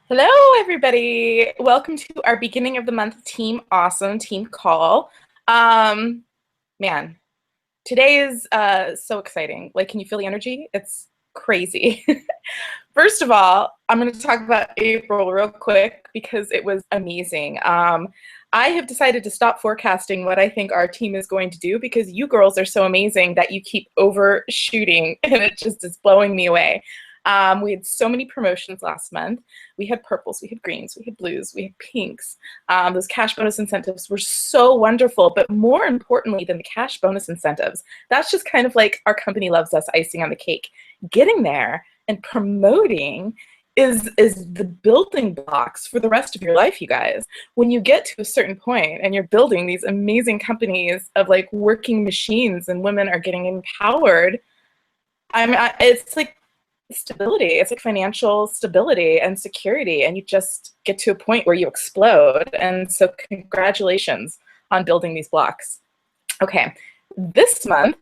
Hello, everybody. Welcome to our beginning of the month Team Awesome team call. Um, man, today is so exciting. Like, can you feel the energy? It's crazy. First of all, I'm going to talk about April real quick because it was amazing. I have decided to stop forecasting what I think our team is going to do because you girls are so amazing that you keep overshooting, and it just is blowing me away. We had so many promotions last month. We had purples, we had greens, we had blues, we had pinks. Those cash bonus incentives were so wonderful, but more importantly than the cash bonus incentives, that's just kind of like our company loves us icing on the cake. Getting there and promoting is the building blocks for the rest of your life, you guys. When you get to a certain point and you're building these amazing companies of like working machines and women are getting empowered, it's like stability. It's like financial stability and security, and you just get to a point where you explode. And so congratulations on building these blocks. Okay, this month,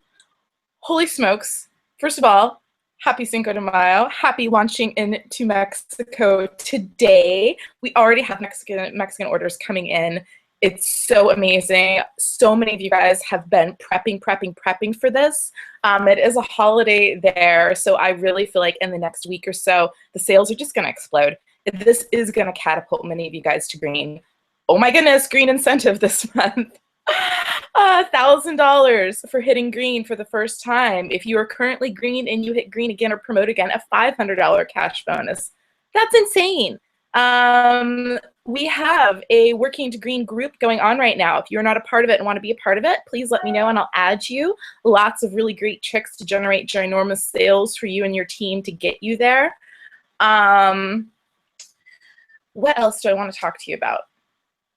holy smokes. First of all, happy Cinco de Mayo. Happy launching into Mexico today. We already have Mexican orders coming in. It's so amazing. So many of you guys have been prepping for this. It is a holiday there, so I really feel like in the next week or so, the sales are just going to explode. This is going to catapult many of you guys to green. Oh my goodness, green incentive this month. $1,000 for hitting green for the first time. If you are currently green and you hit green again or promote again, a $500 cash bonus. That's insane. We have a Working to Green group going on right now. If you're not a part of it and want to be a part of it, please let me know and I'll add you. Lots of really great tricks to generate ginormous sales for you and your team to get you there. What else do I want to talk to you about?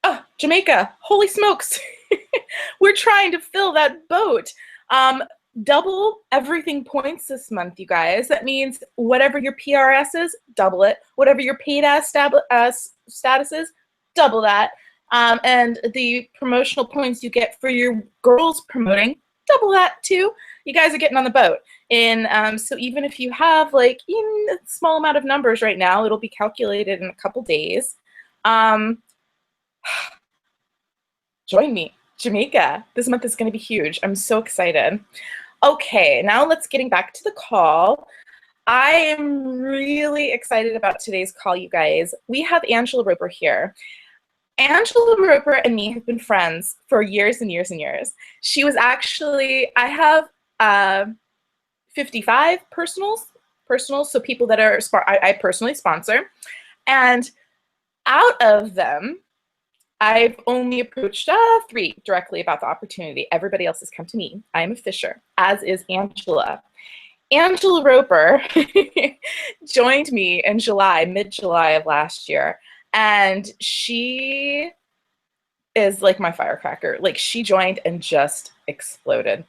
Oh, Jamaica. Holy smokes. We're trying to fill that boat. Double everything points this month, you guys. That means whatever your PRS is, double it. Whatever your paid ass status is, double that. And the promotional points you get for your girls promoting, double that too. You guys are getting on the boat. And so even if you have like a small amount of numbers right now, it'll be calculated in a couple days. Join me. Jamaica. This month is going to be huge. I'm so excited. Okay, now let's getting back to the call. I am really excited about today's call, you guys. We have Angela Roper here. Angela Roper and me have been friends for years and years and years. She was actually, I have 55 personals, so people that are, I personally sponsor. And out of them, I've only approached 3 directly about the opportunity. Everybody else has come to me. I am a fisher, as is Angela. Angela Roper joined me in July, mid-July of last year, and she is like my firecracker. Like, she joined and just exploded.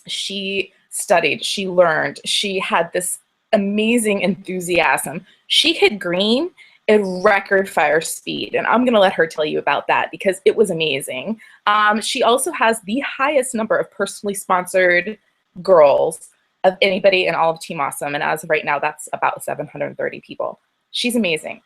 She studied, she learned, she had this amazing enthusiasm. She hit green at record fire speed, and I'm gonna let her tell you about that because it was amazing. She also has the highest number of personally sponsored girls of anybody in all of Team Awesome, and as of right now, that's about 730 people. She's amazing.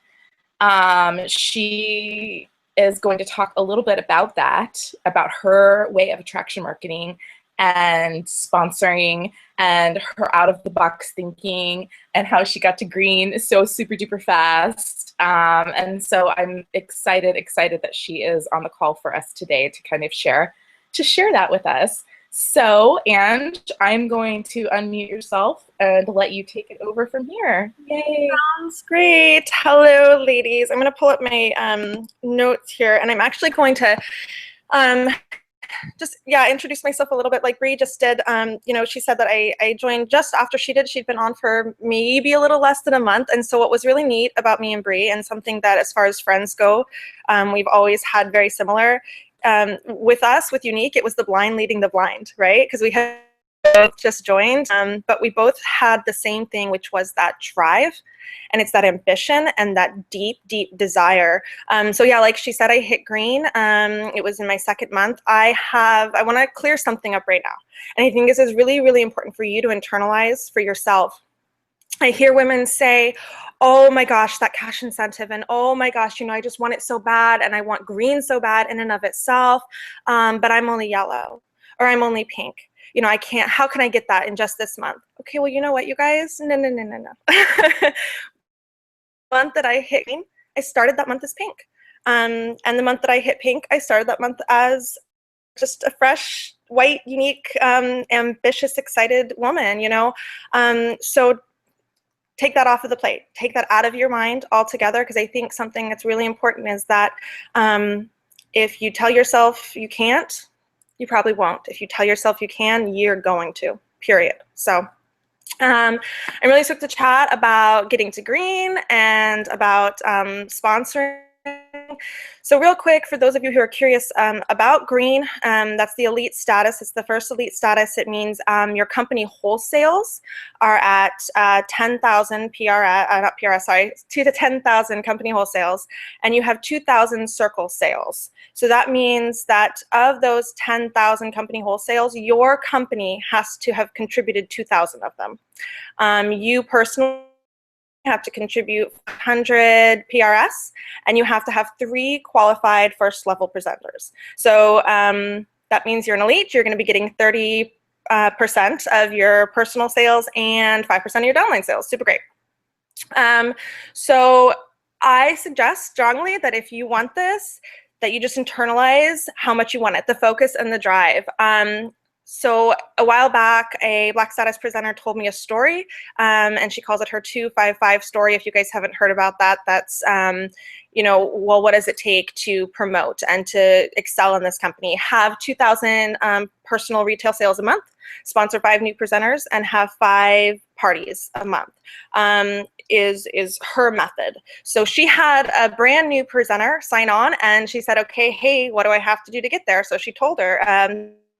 She is going to talk a little bit about that, about her way of attraction marketing and sponsoring and her out of the box thinking and how she got to green so super duper fast. And so I'm excited that she is on the call for us today to kind of share that with us. So, and I'm going to unmute yourself and let you take it over from here. Yay. Sounds great. Hello, ladies. I'm going to pull up my notes here, and I'm actually going to introduce myself a little bit like Bree just did. She said that I joined just after she did. She'd been on for maybe a little less than a month. And so what was really neat about me and Bree, and something that as far as friends go, we've always had very similar, with us, with Unique, it was the blind leading the blind, right? Because we had both just joined, but we both had the same thing, which was that drive, and it's that ambition and that deep desire. So yeah, like she said, I hit green. It was in my 2nd month. I want to clear something up right now, and I think this is really important for you to internalize for yourself. I hear women say, oh my gosh, that cash incentive, and oh my gosh, I just want it so bad, and I want green so bad in and of itself, but I'm only yellow, or I'm only pink. I can't, how can I get that in just this month? Okay, well, you know what, you guys? No, no, no, no, no. Month that I hit green, I started that month as pink. And the month that I hit pink, I started that month as just a fresh, white, unique, ambitious, excited woman, So take that off of the plate. Take that out of your mind altogether, because I think something that's really important is that if you tell yourself you can't, you probably won't. If you tell yourself you can, you're going to, period. So I'm really stoked to chat about getting to green and about sponsoring. So real quick, for those of you who are curious about green, that's the elite status. It's the first elite status. It means your company wholesales are at 10,000 PRS, not PRS, sorry, 2 to 10,000 company wholesales, and you have 2,000 circle sales. So that means that of those 10,000 company wholesales, your company has to have contributed 2,000 of them. You personally have to contribute 100 PRS, and you have to have 3 qualified first level presenters. So that means you're an elite. You're going to be getting 30% of your personal sales and 5% of your downline sales. Super great. So I suggest strongly that if you want this, that you just internalize how much you want it, the focus and the drive. So a while back, a Black Status presenter told me a story, and she calls it her 255 story. If you guys haven't heard about that, that's, well, what does it take to promote and to excel in this company? Have 2,000 personal retail sales a month, sponsor 5 new presenters, and have 5 parties a month. Is her method. So she had a brand new presenter sign on, and she said, okay, hey, what do I have to do to get there? So she told her,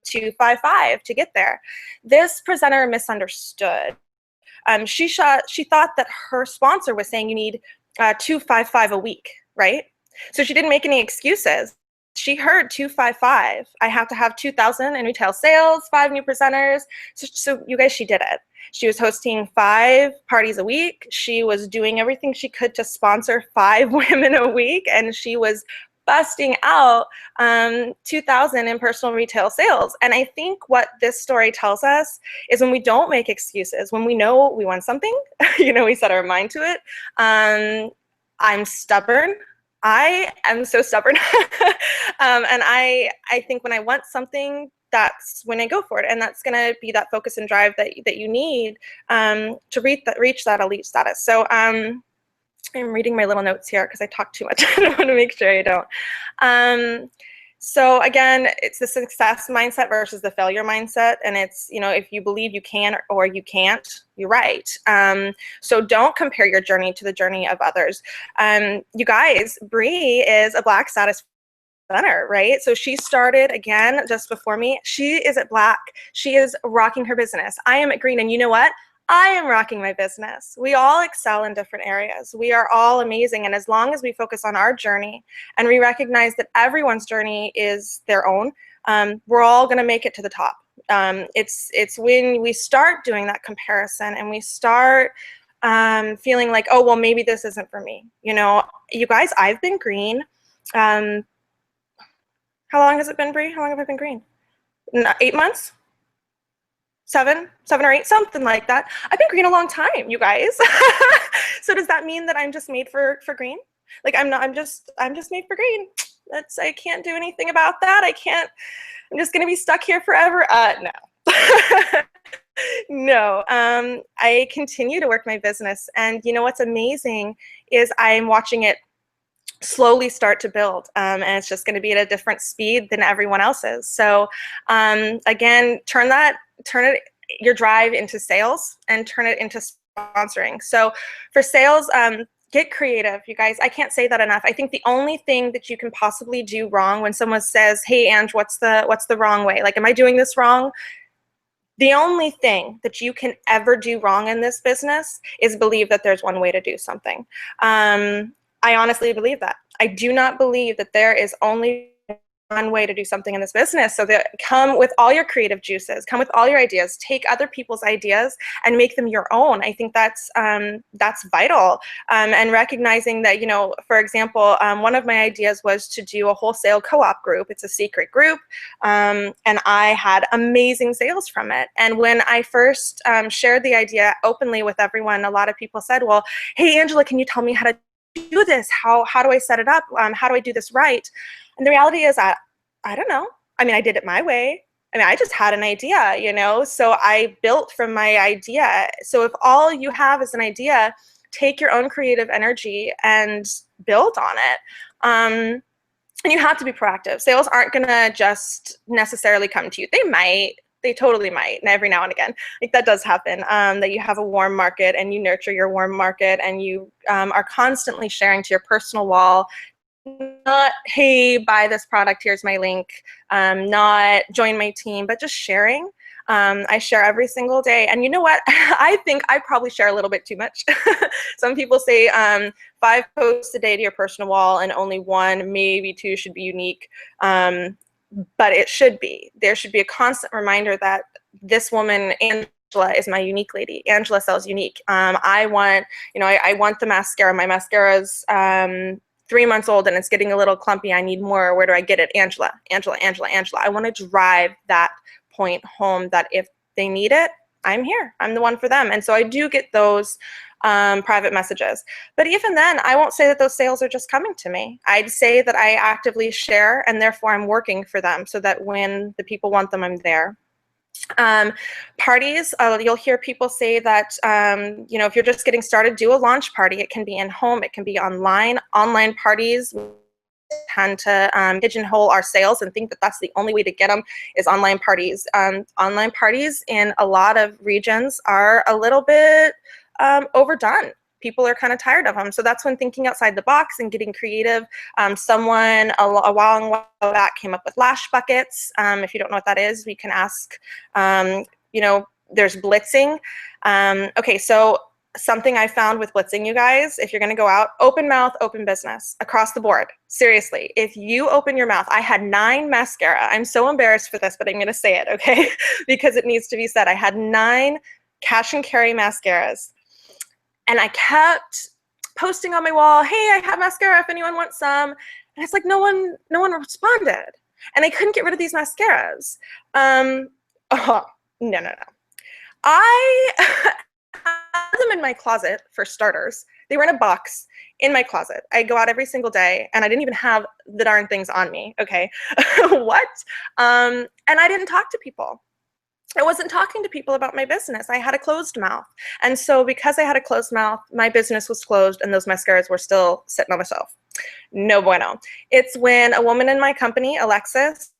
255 to get there. This presenter misunderstood. She thought that her sponsor was saying you need 255 a week, right? So she didn't make any excuses. She heard 255. I have to have 2,000 in retail sales, 5 new presenters. So you guys, she did it. She was hosting 5 parties a week. She was doing everything she could to sponsor 5 women a week, and she was busting out 2,000 in personal retail sales. And I think what this story tells us is when we don't make excuses, when we know we want something, we set our mind to it. I'm stubborn. I am so stubborn. And I think when I want something, that's when I go for it. And that's going to be that focus and drive that you need to reach that elite status. So I'm reading my little notes here because I talk too much. I want to make sure I don't. So again, it's the success mindset versus the failure mindset. And it's, if you believe you can or you can't, you're right. So don't compare your journey to the journey of others. You guys, Bree is a Black Status presenter, right? So she started, again, just before me. She is at Black. She is rocking her business. I am at Green. And you know what? I am rocking my business. We all excel in different areas. We are all amazing. And as long as we focus on our journey and we recognize that everyone's journey is their own, we're all going to make it to the top. It's when we start doing that comparison and we start feeling like, oh, well, maybe this isn't for me. You guys, I've been green. How long has it been, Bree? How long have I been green? 8 months? 7 or 8, something like that. I've been green a long time, you guys. So does that mean that I'm just made for green? Like I'm just made for green. I can't do anything about that. I'm just gonna be stuck here forever. No. No. I continue to work my business, and what's amazing is I'm watching it slowly start to build, and it's just going to be at a different speed than everyone else's. So again, turn your drive into sales and turn it into sponsoring. So for sales, get creative, you guys. I can't say that enough. I think the only thing that you can possibly do wrong when someone says, hey, Ange, what's the wrong way? Like, am I doing this wrong? The only thing that you can ever do wrong in this business is believe that there's one way to do something. I honestly believe that. I do not believe that there is only one way to do something in this business. So that come with all your creative juices, come with all your ideas, take other people's ideas and make them your own. I think that's vital. And recognizing that, you know, for example, one of my ideas was to do a wholesale co-op group. It's a secret group. And I had amazing sales from it. And when I first shared the idea openly with everyone, a lot of people said, well, hey, Angela, can you tell me how to do this? How do I set it up? How do I do this right? And the reality is, I don't know. I mean, I did it my way. I mean, I just had an idea, you know, so I built from my idea. So if all you have is an idea, take your own creative energy and build on it. And you have to be proactive. Sales aren't going to just necessarily come to you. They might. They totally might, and every now and again. Like that does happen, that you have a warm market and you nurture your warm market and you are constantly sharing to your personal wall, not, hey, buy this product, here's my link, not join my team, but just sharing. I share every single day. And you know what? I think I probably share a little bit too much. Some people say 5 posts a day to your personal wall and only 1, maybe 2 should be unique. But it should be. There should be a constant reminder that this woman, Angela, is my unique lady. Angela sells unique. I want, you know, I want the mascara. My mascara's 3 months old and it's getting a little clumpy. I need more. Where do I get it? Angela, Angela, Angela, Angela. I want to drive that point home that if they need it, I'm here. I'm the one for them. And so I do get those private messages. But even then, I won't say that those sales are just coming to me. I'd say that I actively share and therefore I'm working for them so that when the people want them, I'm there. Parties, you'll hear people say that, you know, if you're just getting started, do a launch party. It can be in home, it can be online. Online parties tend to pigeonhole our sales and think that that's the only way to get them is online parties. Online parties in a lot of regions are a little bit overdone. People are kind of tired of them. So that's when thinking outside the box and getting creative. Someone a while back came up with lash buckets. If you don't know what that is, we can ask, you know, there's blitzing. Okay, so something I found with blitzing, you guys, if you're going to go out, open mouth, open business across the board. Seriously, if you open your mouth, I had 9 mascara. I'm so embarrassed for this, but I'm going to say it, okay? Because it needs to be said. I had 9 cash and carry mascaras. And I kept posting on my wall, hey, I have mascara if anyone wants some. And it's like no one responded. And I couldn't get rid of these mascaras. No. I had them in my closet, for starters. They were in a box in my closet. I go out every single day, and I didn't even have the darn things on me, okay? What? And I didn't talk to people. I wasn't talking to people about my business. I had a closed mouth. And so because I had a closed mouth, my business was closed and those mascaras were still sitting on the shelf. No bueno. It's when a woman in my company, Alexis,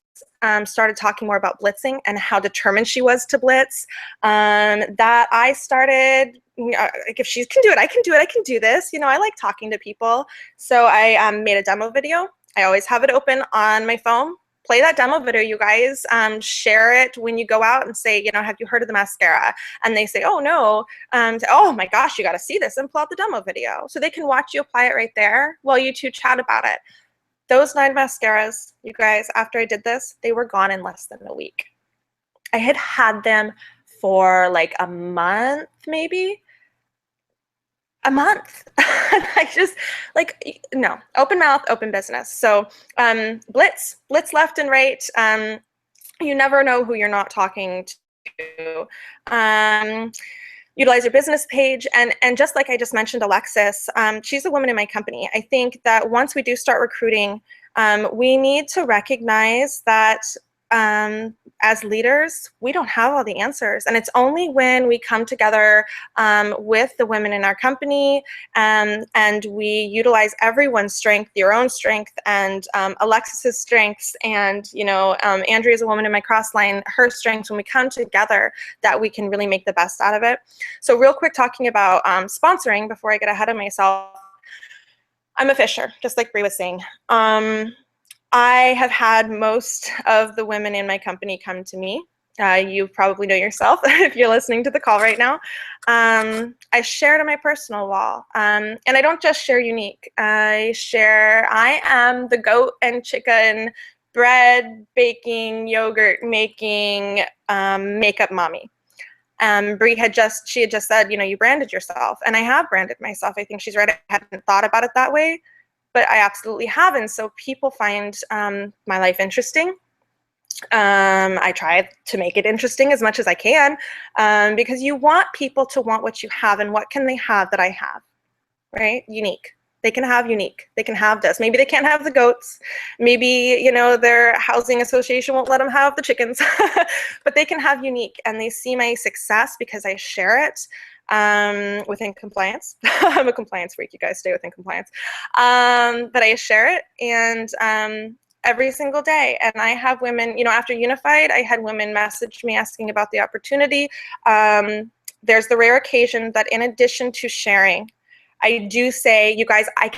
started talking more about blitzing and how determined she was to blitz, that I started, like, if she can do it, I can do it. I can do this. You know, I like talking to people. So I made a demo video. I always have it open on my phone. Play that demo video, you guys. Share it when you go out and say, you know, have you heard of the mascara? And they say, oh, no. Oh, my gosh, you got to see this, and pull out the demo video. So they can watch you apply it right there while you two chat about it. Those 9 mascaras, you guys, after I did this, they were gone in less than a week. I had them for like a month, maybe. A month. I just, like, no, open mouth, open business. So blitz left and right. You never know who you're not talking to. Utilize your business page. And just like I just mentioned, Alexis, she's a woman in my company. I think that once we do start recruiting, we need to recognize that as leaders, we don't have all the answers. And it's only when we come together with the women in our company and we utilize everyone's strength, your own strength, and Alexis's strengths, and, you know, Andrea's a woman in my crossline, her strengths, when we come together, that we can really make the best out of it. So real quick, talking about sponsoring before I get ahead of myself, I'm a fisher, just like Bree was saying. I have had most of the women in my company come to me. You probably know yourself if you're listening to the call right now. I share it on my personal wall. And I don't just share unique. I am the goat and chicken bread baking, yogurt making, makeup mommy. Bree had just said, you branded yourself, and I have branded myself. I think she's right. I hadn't thought about it that way, but I absolutely haven't. So people find my life interesting. I try to make it interesting as much as I can, because you want people to want what you have, and what can they have that I have, right? Unique. They can have unique. They can have this. Maybe they can't have the goats. Maybe, their housing association won't let them have the chickens, but they can have unique, and they see my success because I share it within compliance. I'm a compliance freak. You guys stay within compliance. But I share it, and every single day. And I have women, after Unified, I had women message me asking about the opportunity. There's the rare occasion that in addition to sharing, I do say, you guys, I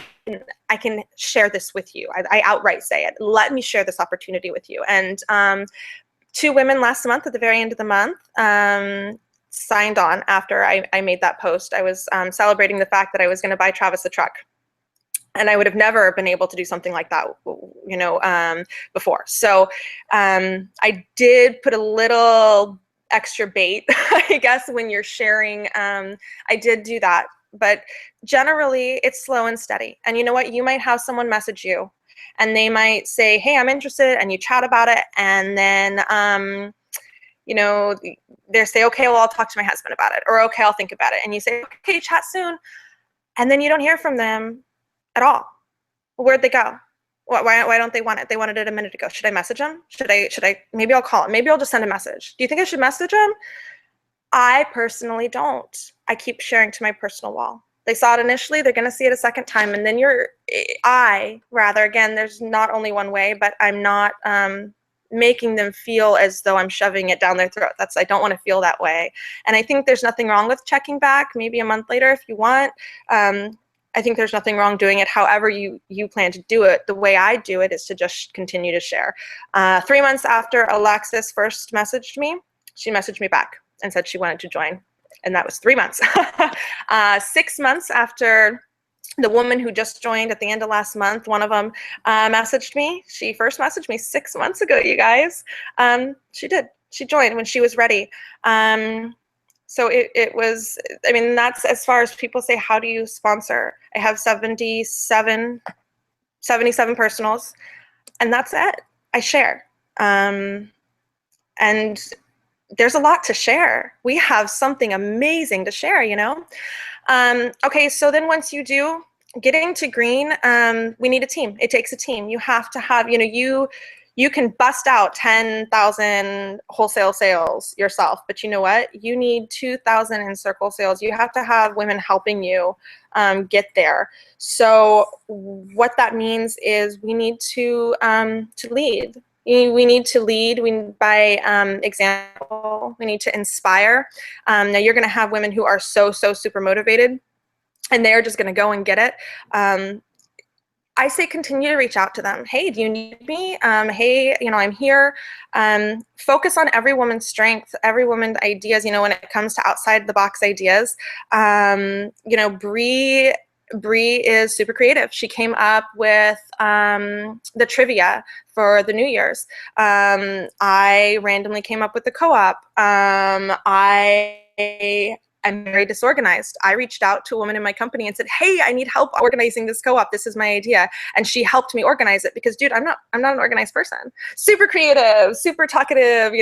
can share this with you. I outright say it. Let me share this opportunity with you. And 2 women last month, at the very end of the month, signed on after I made that post. I was celebrating the fact that I was going to buy Travis a truck. And I would have never been able to do something like that, before. So I did put a little extra bait, I guess, when you're sharing. I did do that. But generally, it's slow and steady. And you know what? You might have someone message you, and they might say, hey, I'm interested, and you chat about it. And then, they say, okay, well, I'll talk to my husband about it. Or, okay, I'll think about it. And you say, okay, chat soon. And then you don't hear from them at all. Well, where'd they go? Why don't they want it? They wanted it a minute ago. Should I message them? Maybe I'll call them. Maybe I'll just send a message. Do you think I should message them? I personally don't. I keep sharing to my personal wall. They saw it initially, they're going to see it a second time. And then again, there's not only one way, but I'm not making them feel as though I'm shoving it down their throat. I don't want to feel that way. And I think there's nothing wrong with checking back maybe a month later if you want. I think there's nothing wrong doing it however you plan to do it. The way I do it is to just continue to share. 3 months after Alexis first messaged me, she messaged me back and said she wanted to join. And that was 3 months. 6 months after the woman who just joined at the end of last month, one of them messaged me. She first messaged me 6 months ago, you guys. She did. She joined when she was ready. So it was, that's as far as people say, how do you sponsor? I have 77 personals, and that's it. I share. And there's a lot to share. We have something amazing to share, Okay, so then once you do, getting to green, we need a team. It takes a team. You have to have, you can bust out 10,000 wholesale sales yourself, but you know what? You need 2,000 in circle sales. You have to have women helping you get there. So what that means is we need to lead. We need to lead by example. We need to inspire. Now you're going to have women who are so super motivated, and they're just going to go and get it. I say continue to reach out to them. Hey, do you need me? Hey, I'm here. Focus on every woman's strength, every woman's ideas, when it comes to outside the box ideas. Bree is super creative. She came up with the trivia for the New Year's. I randomly came up with the co-op. I'm very disorganized. I reached out to a woman in my company and said, hey, I need help organizing this co-op. This is my idea. And she helped me organize it because, dude, I'm not an organized person. Super creative, super talkative,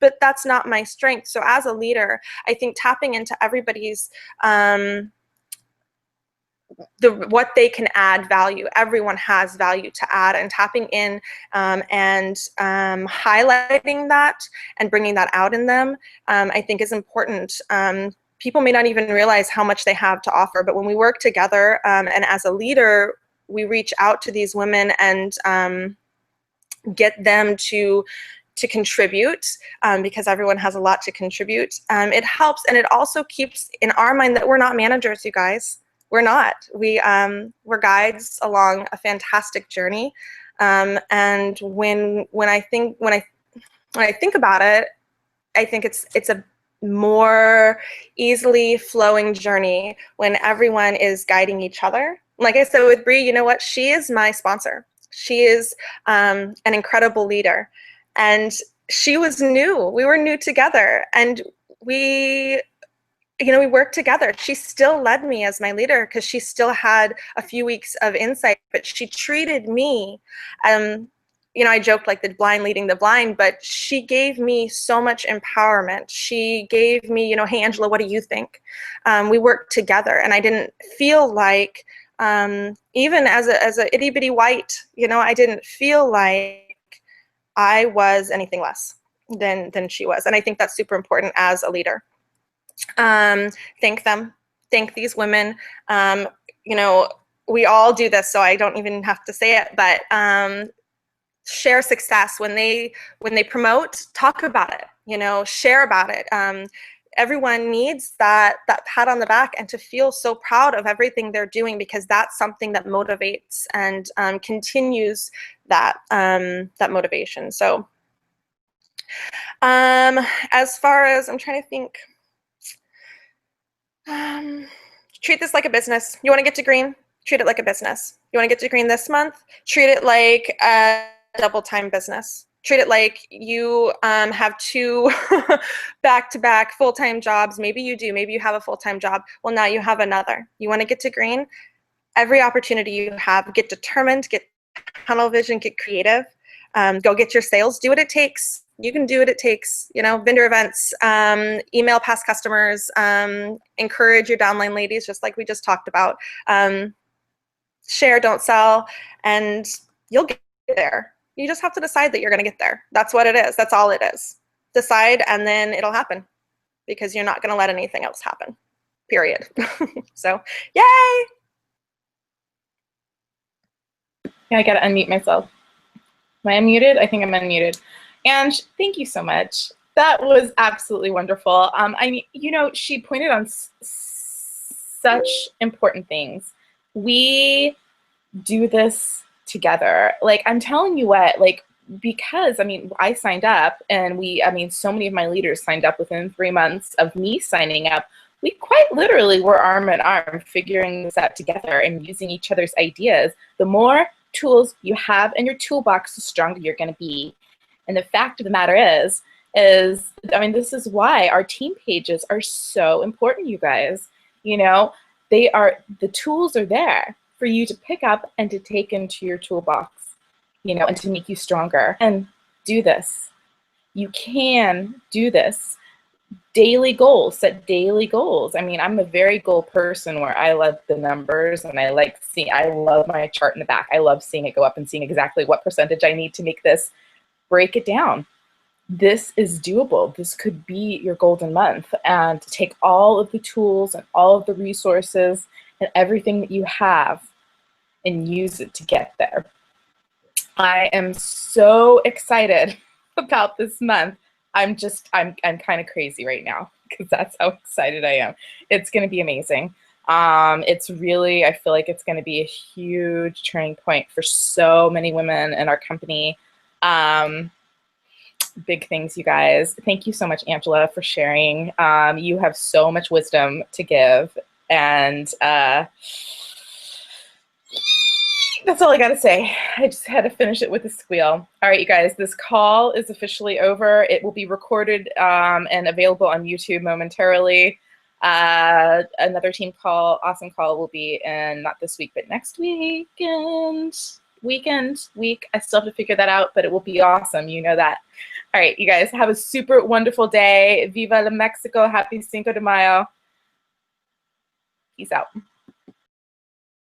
but that's not my strength. So as a leader, I think tapping into everybody's what they can add value. Everyone has value to add, and tapping in and highlighting that and bringing that out in them, I think is important. People may not even realize how much they have to offer, but when we work together and as a leader, we reach out to these women and get them to contribute, because everyone has a lot to contribute. It helps, and it also keeps in our mind that we're not managers, you guys. We're not. We're guides along a fantastic journey, and when I think about it, I think it's a more easily flowing journey when everyone is guiding each other. Like I said with Bree, you know what? She is my sponsor. She is an incredible leader. And she was new. We were new together. And we worked together. She still led me as my leader because she still had a few weeks of insight, but she treated me, I joked like the blind leading the blind, but she gave me so much empowerment. She gave me, hey, Angela, what do you think? We worked together, and I didn't feel like, even as a itty bitty white, I didn't feel like I was anything less than she was. And I think that's super important as a leader. Thank them, thank these women. We all do this, so I don't even have to say it, but share success. When they promote, talk about it, share about it. Everyone needs that pat on the back and to feel so proud of everything they're doing, because that's something that motivates and continues that motivation. So as far as, I'm trying to think, treat this like a business. You want to get to green? Treat it like a business. You want to get to green this month? Treat it like a double time business. Treat it like you have 2 back-to-back full-time jobs. Maybe you do. Maybe you have a full-time job. Well, now you have another. You want to get to green? Every opportunity you have, get determined, get tunnel vision, get creative. Go get your sales. Do what it takes. You can do what it takes. Vendor events, email past customers, encourage your downline ladies, just like we just talked about. Share, don't sell, and you'll get there. You just have to decide that you're going to get there. That's what it is. That's all it is. Decide, and then it'll happen, because you're not going to let anything else happen, period. So, yay! Yeah, I got to unmute myself. Am I unmuted? I think I'm unmuted. And thank you so much. That was absolutely wonderful. She pointed on such important things. We do this together. Like, I'm telling you what, like, because I signed up, and so many of my leaders signed up within 3 months of me signing up. We quite literally were arm in arm figuring this out together and using each other's ideas. The more tools you have in your toolbox, the stronger you're going to be. And the fact of the matter is this is why our team pages are so important, you guys. The tools are there for you to pick up and to take into your toolbox, and to make you stronger. And do this. You can do this. Daily goals, set daily goals. I'm a very goal person, where I love the numbers, and I love my chart in the back. I love seeing it go up and seeing exactly what percentage I need to make this. Break it down. This is doable. This could be your golden month, and take all of the tools and all of the resources and everything that you have and use it to get there. I am so excited about this month. I'm kind of crazy right now, because that's how excited I am. It's going to be amazing. It's really, I feel like it's going to be a huge turning point for so many women in our company. Big things, you guys. Thank you so much, Angela, for sharing. You have so much wisdom to give, and that's all I got to say. I just had to finish it with a squeal. All right, you guys, this call is officially over. It will be recorded and available on YouTube momentarily. Another team call, awesome call, will be in not this week, but next week. I still have to figure that out, but it will be awesome. You know that. All right, you guys, have a super wonderful day. Viva la Mexico. Happy Cinco de Mayo. Peace out.